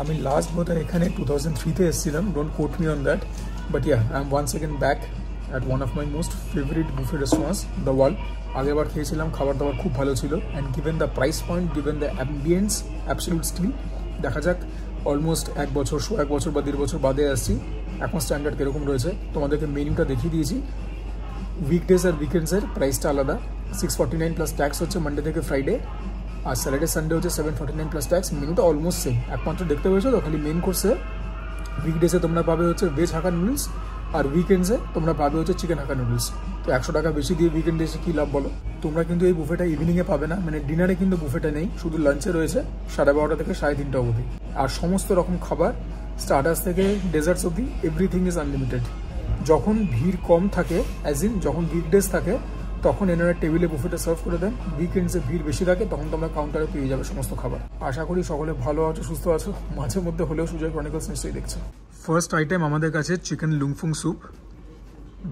আমি লাস্ট বোধহয় এখানে 2003-তে এসেছিলাম, don't quote me on that, but yeah I am once second back at one of my most favourite buffet restaurants, the Wall. আগেরবার খেয়েছিলাম, খাবার দাবার খুব ভালো ছিল, and given the price point, given the ambience, absolute steal. দেখা যাক, almost 1 বছর, 1 বছর বা 1.5 বছর বাদে আসছি, এখন স্ট্যান্ডার্ড কীরকম রয়েছে। তোমাদেরকে মেনুটা দেখিয়ে দিয়েছি। উইকডেজ আর উইকেন্ডসের প্রাইসটা আলাদা। 649 প্লাস ট্যাক্স হচ্ছে মানডে থেকে ফ্রাইডে, আর স্যাটারডে সানডে হচ্ছে 749 প্লাস ট্যাক্স। মেনুটা অলমোস্ট সেম, একমাত্র দেখতে পেয়েছো তো খালি মেন কোর্সে উইকডেজে তোমরা পাবে হচ্ছে ভেজ হাক্কা নুডলস, আর উইকেন্ডসে তোমরা পাবে হচ্ছে চিকেন হাক্কা নুডলস। তো 100 টাকা বেশি দিয়ে উইকেন্ডে এসে কী লাভ বলো? তোমরা কিন্তু এই বুফেটা ইভিনিংয়ে পাবে না, মানে ডিনারে কিন্তু বুফেটা নেই, শুধু লাঞ্চে রয়েছে 12:30 থেকে 3:30 অবধি। আর সমস্ত রকম খাবার স্টার্টার্স থেকে ডেজার্টস অবধি এভরিথিং ইজ আনলিমিটেড। যখন ভিড় কম থাকে, অ্যাজ ইন যখন উইকডেজ থাকে, তখন এনারা টেবিলে বুফেটা সার্ভ করে দেন। উইকেন্ডসে ভিড় বেশি থাকে, তখন তোমরা কাউন্টারে পেয়ে যাবে সমস্ত খাবার। আশা করি সকলে ভালো আছো, সুস্থ আছো, মাঝে মধ্যে হলেও সুজয় ক্রনিকলস নিশ্চয়ই দেখছো। ফার্স্ট আইটেম আমাদের কাছে chicken lung fung soup.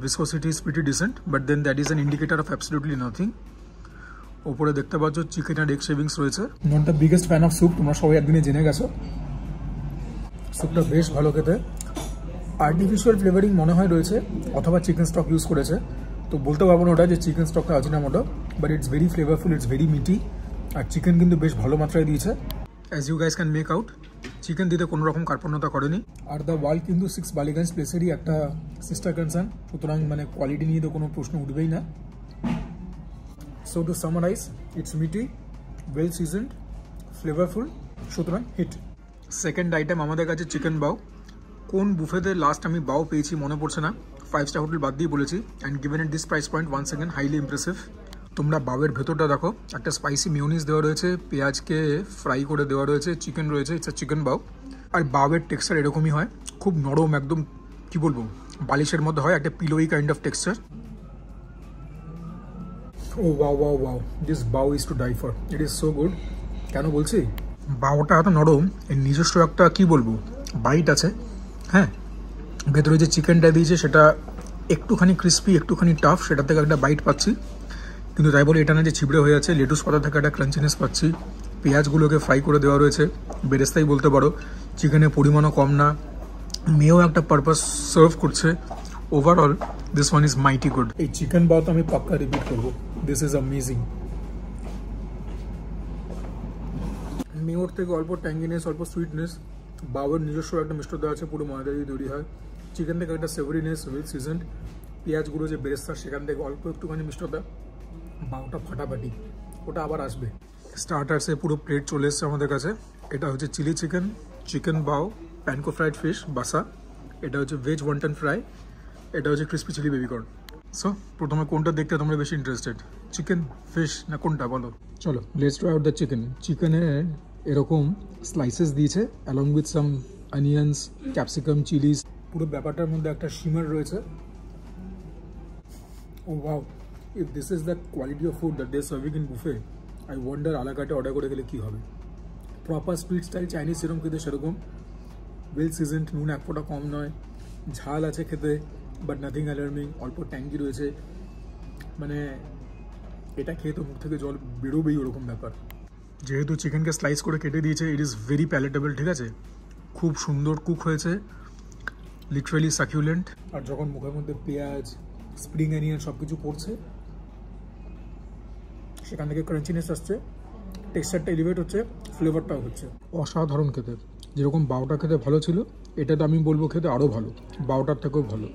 Viscosity is pretty decent, but then that is an indicator of absolutely nothing. ওপরে দেখতে পাচ্ছ চিকেন আর এগ শেভিংস রয়েছে। Not the biggest fan of soup, তোমরা সবাই একদিনে জেনে গেছো। স্যুপটা বেশ ভালো খেতে, আর্টিফিশিয়াল ফ্লেভারিং মনে হয় রয়েছে, অথবা চিকেন স্টক ইউজ করেছে, তো বলতে পারবো না ওটা যে চিকেন স্টকটা Ajinomoto, but it's very flavourful, it's very meaty. আর চিকেন কিন্তু বেশ ভালো মাত্রায় দিয়েছে, as you guys can make out. Chicken দিতে কোনো রকম কার্পণ্যতা করেনি। আর দ্য ওয়াল কিন্তু 6 বালিগঞ্জ প্লেসেরই একটা সিস্টার কনসার্ন, সুতরাং মানে কোয়ালিটি নিয়ে তো কোনো প্রশ্ন উঠবেই না। সো টু সামারাইজ, ইটস মিটি, ওয়েল সিজনড, ফ্লেভারফুল, সুতরাং হিট। সেকেন্ড আইটেম আমাদের কাছে চিকেন বাও। কোন বুফেতে লাস্ট আমি বাও পেয়েছি মনে পড়ছে না, 5 স্টার হোটেল বাদ দিয়ে বলেছি। And given at this price point, one second highly impressive. তোমরা বাওয়ের ভেতরটা দেখো, একটা স্পাইসি মিউনিস দেওয়া রয়েছে, পেঁয়াজকে ফ্রাই করে দেওয়া রয়েছে, চিকেন রয়েছে, ইটস আ চিকেন বাও। আর বাওয়ের টেক্সচার এরকমই হয়, খুব নরম, একদম কি বলবো বালিশের মধ্যে হয়, একটা পিলোই kind of texture. Oh wow wow wow, this bao is to die for, it is so good. কেন বলছি, বাওটা এত নরম, এর নিজস্ব একটা কি বলবো বাইট আছে। হ্যাঁ, ভেতরে যে চিকেনটা দিয়েছে সেটা একটুখানি ক্রিস্পি, একটুখানি টাফ, সেটা থেকে একটা বাইট পাচ্ছি। কিন্তু তাই বলে এটা না যে ছিবড়ে হয়ে যাচ্ছে, লেটুস পাতা থেকে একটা ক্রাঞ্চিনেস পাচ্ছি। পেঁয়াজগুলোকে ফ্রাই করে দেওয়া রয়েছে, বেরেস্তাই বলতে পারো। চিকেনের পরিমাণও কম না, মেয়েও একটা পারপাস সার্ভ করছে। Overall this one is mighty good. এই চিকেন বাও আমি পাক্কা রিপিট করবো, দিস ইজ অ্যামেজিং। মেয়োর থেকে অল্প ট্যাঙ্গিনেস, অল্প সুইটনেস, বাওয়ের নিজস্ব একটা মিষ্টতা আছে, পুরো ময়দা দিয়ে তৈরি হয়। চিকেন থেকে একটা সেভারিনেস, ওয়েল সিজনড। পেঁয়াজগুলো যে বেরেস্তা, সেখান থেকে অল্প একটুখানি মিষ্টতা। বাওটা ফাটাফাটি, ওটা আবার আসবে। স্টার্টার্সে পুরো প্লেট চলে এসছে আমাদের কাছে। এটা হচ্ছে চিলি চিকেন, চিকেন বাও, প্যানকো ফ্রাইড ফিশ বাসা, এটা হচ্ছে ভেজ ওয়ান্টন ফ্রাই, এটা হচ্ছে ক্রিসপি চিলি বেবিকর্ন। সো প্রথমে কোনটা দেখতে তোমরা বেশি ইন্টারেস্টেড, চিকেন, ফিশ না কোনটা বলো? চলো let's try out the chicken. চিকেনের এরকম স্লাইসেস দিয়েছে along with some onions, capsicum, chillies, পুরো ব্যাপারটার মধ্যে একটা শিমার রয়েছে। Oh wow, if this is the quality of food that they serving in buffet, I wonder a la carte order করে গেলে কী হবে। প্রপার স্ট্রিট স্টাইল চাইনিজ সেরকম খেতে সেরকম, ওয়েল সিজনড, নুন এক ফোঁটা কম নয়, ঝাল আছে খেতে, বাট নাথিং অ্যালার্মিং, অল্প ট্যাঙ্গি রয়েছে, মানে এটা খেয়ে তো মুখ থেকে জল বেরোবেই ওরকম ব্যাপার। যেহেতু চিকেনকে স্লাইস করে কেটে দিয়েছে, ইট ইজ ভেরি প্যালেটেবল, ঠিক আছে, খুব সুন্দর কুক হয়েছে, লিটারালি সাকিউলেন্ট। আর যখন মুখের মধ্যে পেঁয়াজ, স্প্রিং অনিয়ন সব কিছু পড়ছে, সেখান থেকে ক্রাঞ্চিনেস আসছে, টেক্সচারটা এলিভেট হচ্ছে, ফ্লেভারটাও হচ্ছে অসাধারণ খেতে। যেরকম বাওটা খেতে ভালো ছিল, এটা তো আমি বলবো খেতে আরও ভালো, বাওটার থেকেও ভালো।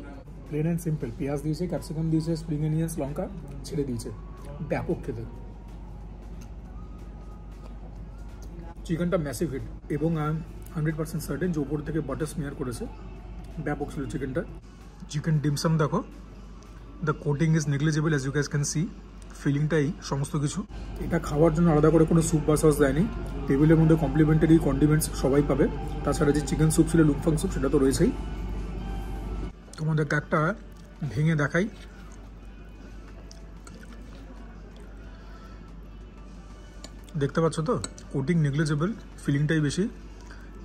প্লেন অ্যান্ড সিম্পল, পেঁয়াজ দিয়েছে, ক্যাপসিকাম দিয়েছে, স্প্রিং অনিয়ন্স, লঙ্কা ছেড়ে দিয়েছে, ব্যাপক খেতে। চিকেনটা ম্যাসিভ হিট, এবং আই এম 100% সার্টেন যে ওপর থেকে বাটার স্মিয়ার করেছে, ব্যাপক ছিল চিকেনটা। চিকেন ডিমসাম দেখো, the coating is negligible, as you guys can see, ফিলিংটাই সমস্ত কিছু। এটা খাওয়ার জন্য আলাদা করে কোনো স্যুপ বা সস দেয়নি, টেবিলের মধ্যে কমপ্লিমেন্টারি কন্ডিমেন্টস সবাই পাবে। তাছাড়া যে চিকেন স্যুপ ছিল, লুংফাং স্যুপ, সেটা তো রয়েছেই। তোমাদেরকে একটা ভেঙে দেখাই, দেখতে পাচ্ছ তো, কোটিং নেগলিজেবল, ফিলিংটাই বেশি।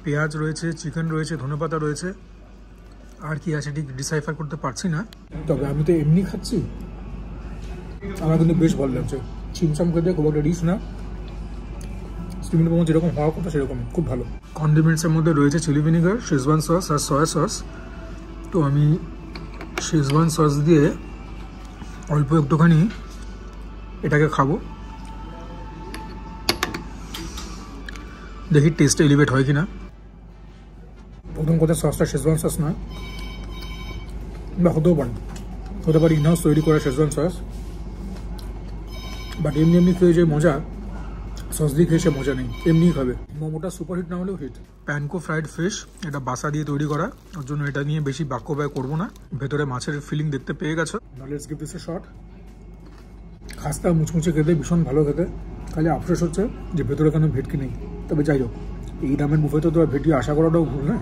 পেঁয়াজ রয়েছে, চিকেন রয়েছে, ধনেপাতা রয়েছে, আর কি আছে ঠিক ডিসাইফার করতে পারছি না, তবে আমি তো এমনি খাচ্ছি, আমার কিন্তু বেশ ভালো লাগছে। চিমচাম খেতে খুব একটা ডিশ না, স্টিম মোমো যেরকম হওয়ার কথা সেরকম, খুব ভালো। কন্ডিমেন্টসের মধ্যে রয়েছে চিলি ভিনেগার, শেজওয়ান সস আর সয়া সস। তো আমি শেজওয়ান সস দিয়ে অল্প একটুখানি এটাকে খাবো, দেখি টেস্টটা এলিভেট হয় কিনা। প্রথম কথা সসটা শেজওয়ান সস নয়, বা হতেও পারে ইনহাউস তৈরি করা শেজওয়ান সস, বাট এমনি খেয়ে যে মজা, সস দিয়ে খেয়ে সে মজা নেই, এমনিই খাবে। মোমোটা সুপারহিট না হলেও হিট। প্যানকো ফ্রাইড ফিশ, এটা বাসা দিয়ে তৈরি করা, ওর জন্য এটা নিয়ে বেশি বাক্য ব্যয় করবো না। ভেতরে মাছের ফিলিং দেখতে পেয়ে গেছো। Let's give this A shot. খাস্তা মুচমুচে খেতে ভীষণ ভালো খেতে, খালি আফসোস হচ্ছে যে ভেতরে কেন ভেটকি নেই। তবে যাই হোক, এই দামের বুফেতে তো ভেটকি আশা করাটাও ভুল না।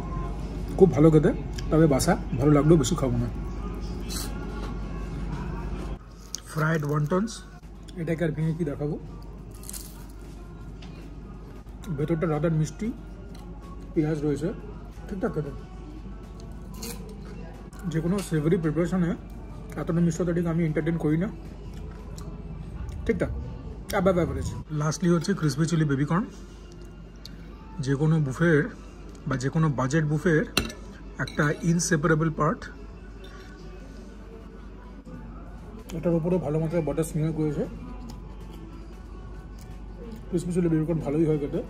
খুব ভালো খেতে, তবে বাসা ভালো লাগলেও বেশি খাবো না। ফ্রাইড ওয়ান্টনস, এটাকে আর ভেঙে কি দেখাবো। ভেতরটা রাতার মিষ্টি, পেঁয়াজ রয়েছে, ঠিকঠাক খেতে। যে কোনো সেভারি প্রিপারেশনে এতটা মিষ্টতা ঠিক আমি এন্টারটেন করি না, ঠিকঠাক অ্যাবাভ অ্যাভারেজ। লাস্টলি হচ্ছে ক্রিসপি চিলি বেবিকর্ন। যে কোনো বুফের বা যে কোনো বাজেট বুফের একটা ইনসেপারেবল পার্ট। এটার উপরে ভালো মাত্রায় বাটার স্মিয়ার করেছে। ক্রিসপি চিলি বেবিকর্ন ভালোই হয় খেতে,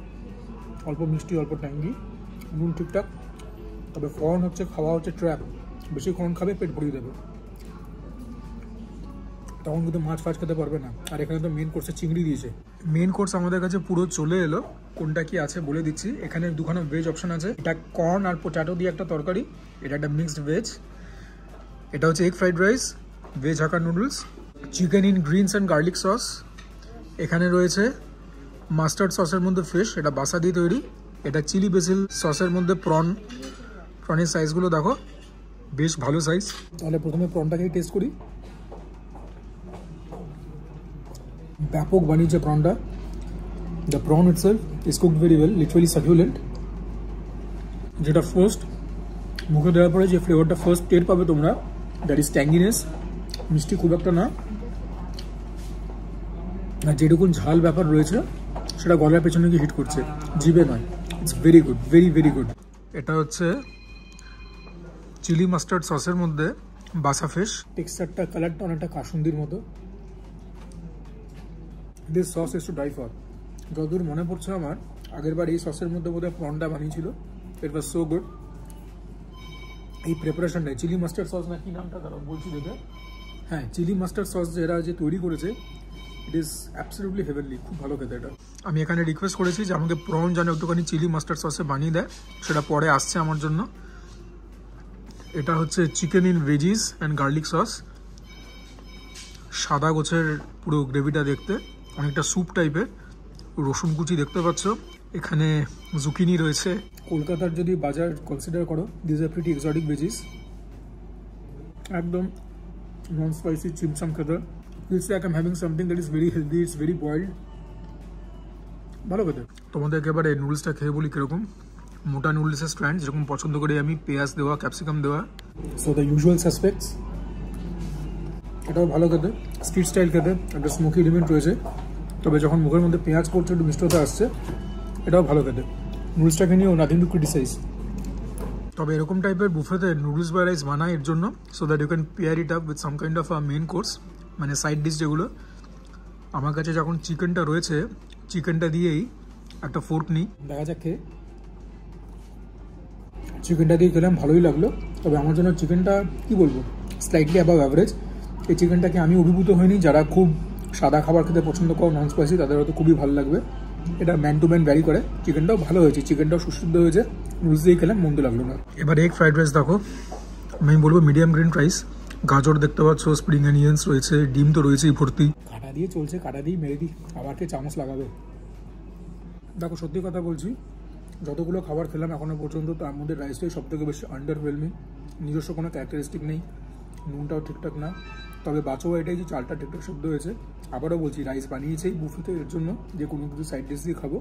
অল্প মিষ্টি, অল্প ট্যাঙ্গি, নুন ঠিকঠাক। তবে কর্ন হচ্ছে খাওয়া হচ্ছে ট্র্যাপ, বেশি কর্ন খাবে পেট ভরিয়ে দেবে, তখন কিন্তু মাছ ফাছ খেতে পারবে না। আর এখানে তো মেন কোর্সে চিংড়ি দিয়েছে। মেন কোর্স আমাদের কাছে পুরো চলে এলো, কোনটা কি আছে বলে দিচ্ছি। এখানে দুখানা ভেজ অপশন আছে, এটা কর্ন আর পোটাটো দিয়ে একটা তরকারি, এটা একটা মিক্সড ভেজ। এটা হচ্ছে egg fried rice, veg hakka noodles, chicken in Greens and garlic sauce. এখানে রয়েছে মাস্টার্ড সসের মধ্যে ফিশ, এটা বাসা দিয়ে তৈরি। এটা চিলি বেসিল সসের মধ্যে প্রনের সাইজগুলো দেখো, বেশ ভালো সাইজ। তাহলে প্রথমে প্রনটাকে টেস্ট করি। ব্যাপক বানিয়েছে প্রনটা। The prawn itself is cooked very well, literally succulent. যেটা ফার্স্ট মুখে দেওয়ার পরে যে ফ্লেভারটা ফার্স্ট টের পাবে তোমরা, দ্যাট ইজ ট্যাঙ্গিনেস। মিষ্টি খুব একটা না, আর যেটুকুন ঝাল ব্যাপার রয়েছে সেটা গলার পেছনে গিয়ে হিট করছে, জিভে নয়। It's very good, very very good. এটা হচ্ছে চিলি মাস্টার্ড সসের মধ্যে বাসা ফিশ। টেক্সচারটা, কালারটা অনেকটা কাসুন্দির মতো। This sauce is to die for. যতদূর মনে পড়ছে আমার, আগের বার এই সসের মধ্যে বোধহয় প্রনটা বানিয়েছিল, ইট ওয়াজ সো গুড। এই প্রিপারেশনটাই চিলি মাস্টার্ড সস না কি নামটা তারা বলছি দেখে, হ্যাঁ চিলি মাস্টার্ড সস এরা যে তৈরি করেছে, ইট ইজ অ্যাবসলিউটলি হেভেনলি, খুব ভালো খেতে এটা। আমি এখানে রিকোয়েস্ট করেছি যে আমাকে প্রন যেন একটুখানি চিলি মাস্টার্ড সসে বানিয়ে দেয়, সেটা পরে আসছে আমার জন্য। এটা হচ্ছে chicken in veggies and garlic sauce. সাদা গোছের পুরো গ্রেভিটা দেখতে অনেকটা স্যুপ টাইপের। রসুন কুচি দেখতে পাচ্ছ, এখানে জুকিনি রয়েছে। কলকাতার যদি বাজার কনসিডার করো, this are pretty exotic veggies. একদম নন স্পাইসি চিমচাম খেতে। Feels like I'm having something that is very healthy, it's very boiled. ভালো খেতে। তোমাদের একেবারে নুডলসটা খেয়ে বলি কিরকম। মোটা নুডলসের স্ট্যান্ড যেরকম পছন্দ করি আমি, পেঁয়াজ দেওয়া, ক্যাপসিকাম দেওয়া। So the usual suspects. এটাও ভালো খেতে, স্ট্রিট স্টাইল খেতে, একটা স্মোকি এলিমেন্ট রয়েছে। তবে যখন মুখের মধ্যে পেঁয়াজ পড়ছে, একটু মিষ্টতা আসছে, এটাও ভালো খেতে। নুডলসটাকে নিয়েও নাথিং টু ক্রিটিসাইজ। তবে এরকম টাইপের বুফেতে নুডলস বা রাইস বানায় এর জন্য, so that you can pair it up with some kind of a main course, মানে সাইড ডিশ যেগুলো। আমার কাছে যখন চিকেনটা রয়েছে, চিকেনটা দিয়েই একটা ফোর্ক নিই, দেখা যাক খেয়ে। চিকেনটা দিয়ে খেলাম, ভালোই লাগলো। তবে আমার জন্য চিকেনটা কি বলবো, স্লাইটলি অ্যাবাভ অ্যাভারেজ। এই চিকেনটাকে আমি অভিভূত হইনি। যারা খুব সাদা খাবার খেতে পছন্দ করো, নন স্পাইসি, তাদের হয়তো খুবই ভালো লাগবে। এটা ম্যান টু ম্যান ভ্যারি করে। চিকেনটাও ভালো হয়েছে, চিকেনটাও সুসিদ্ধ হয়েছে। নুডলস দিয়ে খেলাম, মন্দ লাগলো না। এবার এগ ফ্রাইড রাইস দেখো, আমি বলবো মিডিয়াম গ্রিন রাইস। গাজর দেখতে পাচ্ছ, স্প্রিং অনিয়ন্স রয়েছে, ডিম তো রয়েছেই ভর্তি। কাটা দিয়ে চলছে, কাটা দিয়ে মেরে দিই, আবার কে চামচ লাগাবে। দেখো সত্যি কথা বলছি, যতগুলো খাবার খেলাম এখনো পর্যন্ত, তার মধ্যে রাইসটাই সব থেকে বেশি আন্ডারওয়েলমিং। নিজস্ব কোনো ক্যারেক্টারিস্টিক নেই, নুনটাও ঠিকঠাক না। তবে বাঁচো এটাই যে চালটা ঠিকঠাক সেদ্ধ হয়েছে। আবারও বলছি, রাইস বানিয়েছেই বুফেতে এর জন্য যে কোনো কিছু সাইড ডিশ দিয়ে খাবো,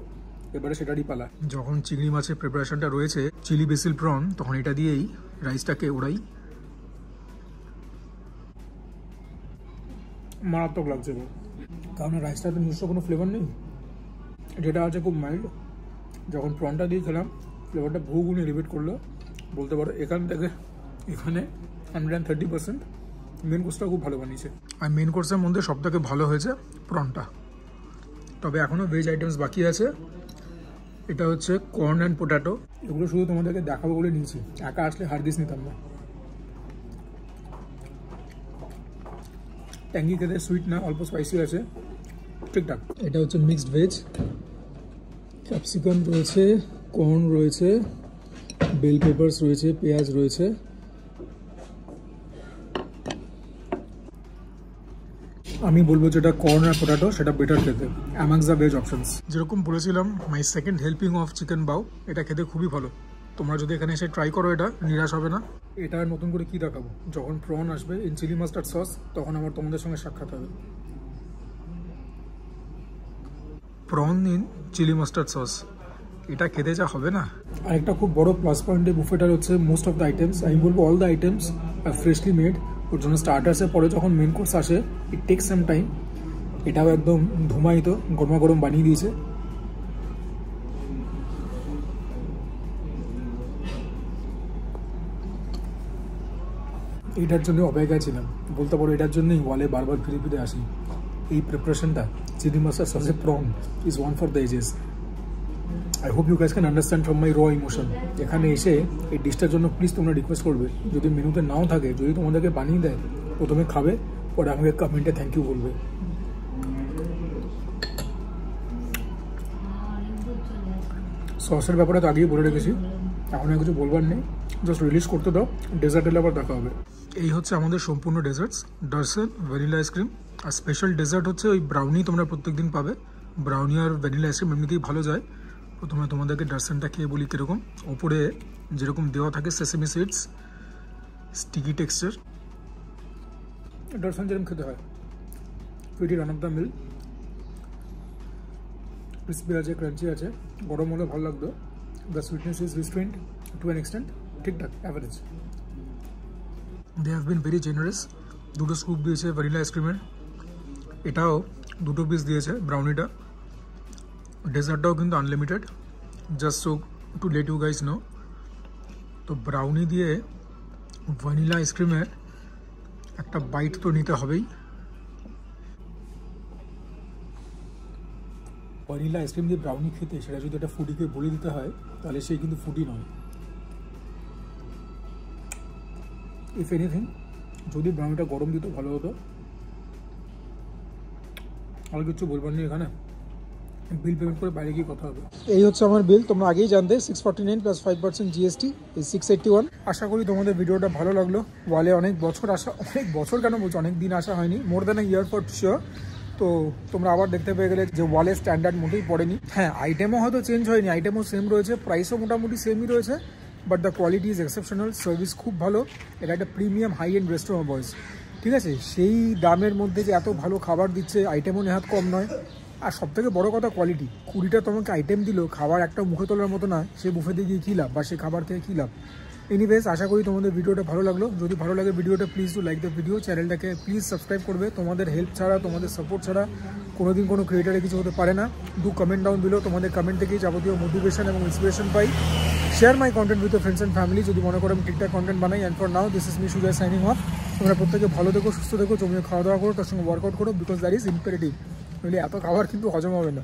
এবারে সেটারই পালা। যখন চিংড়ি মাছের প্রিপারেশনটা রয়েছে, চিলি বেসিল প্রন, তখন এটা দিয়েই রাইসটাকে ওড়াই। মারাত্মক লাগছে, কারণ রাইসটা তো নিজস্ব কোনো ফ্লেভার নেই, যেটা আছে খুব মাইল্ড। যখন প্রনটা দিয়ে খেলাম ফ্লেভারটা বহুগুণে এলিভেট করলো বলতে পারো। এখান থেকে এখানে 130%। মেন কোর্সটা খুব ভালো বানিয়েছে। আর মেন কোর্সের মধ্যে সবথেকে ভালো হয়েছে প্রনটা। তবে এখনও ভেজ আইটেমস বাকি আছে। এটা হচ্ছে কর্ন অ্যান্ড পোটাটো। এগুলো শুধু তোমাদেরকে দেখাবো বলে নিয়েছি, একা আসলে হারগিস নিতাম না। ট্যাঙ্গি খেতে, সুইট না, অল্প স্পাইসি আছে, ঠিকঠাক। এটা হচ্ছে মিক্সড ভেজ, ক্যাপসিকাম রয়েছে, কর্ন রয়েছে, বেল পেপারস রয়েছে, পেঁয়াজ রয়েছে। আমি বলবো যেটা কর্ন আর পোটাটো সেটা বেটার খেতে অ্যামাংস দ্য ভেজ অপশনস। যেরকম বলেছিলাম, my second helping of chicken bao, এটা খেতে খুবই ভালো। তোমরা যদি এখানে এসে ট্রাই করো এটা নিরাশ হবে না। এটা নতুন করে কি দেখাবো, যখন প্রন আসবে ইন চিলি মাস্টার্ড সস তখন আমার তোমাদের সঙ্গে সাক্ষাৎ হবে। Prawn in chilli mustard sauce, এটা খেতে যা হবে না। আর একটা খুব বড় প্লাস পয়েন্ট এই বুফেটার হচ্ছে মোস্ট অফ দ্য আইটেমস, আমি বলবো all the items are freshly made. ওর জন্য স্টার্টার্সের পরে যখন মেন কোর্স আসে ইট টেক্স সাম টাইম। এটাও একদম ধুমায়িত, গরমা গরম বানিয়ে দিয়েছে। এটার জন্য অপেক্ষায় ছিলাম বলতে পারো, এটার জন্যই ওয়ালে বারবার ফিরে ফিরে আসি। এই প্রিপারেশনটা চিলি মাস্টার্ড সসে prawn is one for the ages. I hope you guys can understand from my raw emotion. এখানে এসে এই ডিশটার জন্য প্লিজ তোমরা রিকোয়েস্ট করবে, যদি মেনুতে নাও থাকে, যদি তোমাদেরকে বানিয়ে দেয়, প্রথমে খাবে, পরে আমাকে কমেন্টে থ্যাংক ইউ বলবে। সসের ব্যাপারে তো আগেই বলে রেখেছি, এখন আর কিছু বলবার নেই, জাস্ট রিলিজ করতে দাও। ডেজার্ট এলে আবার দেখা হবে। এই হচ্ছে আমাদের সম্পূর্ণ ডেজার্টস, ডারসেন ভ্যানিলা আইসক্রিম। আর স্পেশাল ডেজার্ট হচ্ছে ওই ব্রাউনি, তোমরা প্রত্যেকদিন পাবে। ব্রাউনি আর ভ্যানিলা আইসক্রিম এমনিতেই ভালো যায়। প্রথমে তোমাদেরকে ডারসেনটা খেয়ে বলি কীরকম। ওপরে যেরকম দেওয়া থাকে সেসেমি সিডস, স্টিকি টেক্সচার। ডারসেন যেরকম খেতে হয়, pretty run of the mill. Crispy আছে, ক্রাঞ্চি আছে, গরম হলে ভালো লাগতো। The sweetness is restrained to an extent, ঠিকঠাক average. They have been very generous. দুটো স্কুপ দিয়েছে ভ্যানিলা আইসক্রিমের, এটাও দুটো পিস দিয়েছে ব্রাউনিটা। ডেজার্টটাও কিন্তু unlimited, just so to let you guys know. তো ব্রাউনি দিয়ে ভ্যানিলা আইসক্রিমের একটা বাইট তো নিতে হবেই। ভ্যানিলা আইসক্রিম দিয়ে ব্রাউনি খেতে, সেটা যদি একটা ফুডিকে বলে দিতে হয় তাহলে সেই কিন্তু ফুডি নয়। ইফ এনিথিং, যদি ব্রাউনিটা গরম দিত ভালো হতো। আর কিছু বলবার নেই এখানে, বিল পেমেন্ট করে বাইরে গিয়ে কথা হবে। এই হচ্ছে আমার বিল, তোমরা আগেই জানতে, 649 প্লাস 5% GST ইজ 681। আশা করি তোমাদের ভিডিওটা ভালো লাগলো। ওয়ালে অনেক বছর আসা, অনেক বছর কেন বলছো, অনেক দিন আসা হয়নি, more than year for sure. তো তোমরা আবার দেখতে পেয়ে গেলে যে ওয়ালের স্ট্যান্ডার্ড মোটেই পড়েনি। হ্যাঁ, আইটেমও হয়তো চেঞ্জ হয়নি, আইটেমও সেম রয়েছে, প্রাইসও মোটামুটি সেমই রয়েছে, but the quality is exceptional, service খুব ভালো। এটা একটা প্রিমিয়াম হাই এন্ড রেস্টুরেন্ট বয়েস, ঠিক আছে। সেই দামের মধ্যে যে এত ভালো খাবার দিচ্ছে, আইটেমও নেহাত কম নয়। আর সবথেকে বড় কথা কোয়ালিটি। 20টা তোমাকে আইটেম দিল, খাবার একটা মুখে তোলার মতো না, সে বুফেতে গিয়ে কী লাভ, বা সে খাবার থেকে কী লাভ। এনিওয়েজ, আশা করি তোমাদের ভিডিওটা ভালো লাগলো। যদি ভালো লাগে ভিডিওটা please do like the video, চ্যানেলটাকে প্লিজ সাবস্ক্রাইব করবে। তোমাদের হেল্প ছাড়া, তোমাদের সাপোর্ট ছাড়া কোনোদিন কোনো ক্রিয়েটারে কিছু হতে পারে না। ডু কমেন্ট ডাউন দিলো, তোমাদের কমেন্ট থেকেই যাবতীয় মোটিভেশন এবং ইন্সপিরেশন পাই। Share my content with friends and family, যদি মনে করো আমি ঠিকঠাক কন্টেন্ট বানাই। And for now, this is me Sujoy signing off. তোমরা প্রত্যেকে ভালো থেকো, সুস্থ থেকো, জমিয়ে খাওয়া দাওয়া করো, তার সঙ্গে ওয়ার্কআউট করো, বিকজ দ্যাট ইজ ইম্পারেটিভ। নইলে এত খাবার কিন্তু হজম হবে না।